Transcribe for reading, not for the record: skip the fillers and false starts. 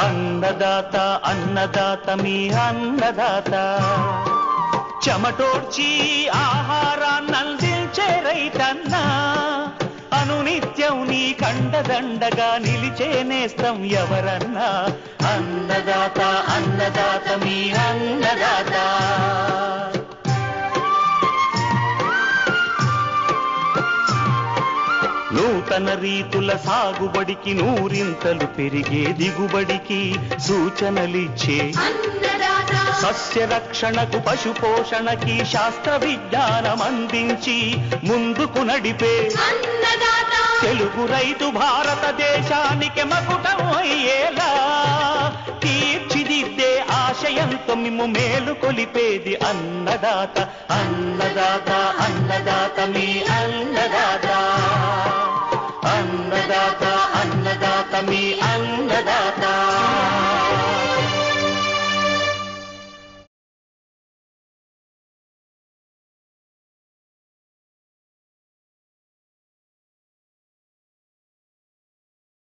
అన్నదాత అన్నదాత మీ అన్నదాత చెమటోడ్చి ఆహారాన్నందించే రైతన్నా అనునిత్యం నీ కండదండగా నిలిచే నేస్తం ఎవరన్నా అన్నదాత అన్నదాత మీ అన్నదాత నూతన రీతుల సాగుబడికి నూరింతలు పెరిగే దిగుబడికి సూచనలిచ్చే సస్య రక్షణకు పశు పోషణకి శాస్త్ర విజ్ఞానం అందించి ముందుకు నడిపే తెలుగు రైతు భారతదేశానికి మకుటం అయ్యేలా తీర్చిదిద్దే ఆశయంతో మిమ్ము మేలు కొలిపేది అన్నదాత అన్నదాత అన్నదాత మీ అన్నదాత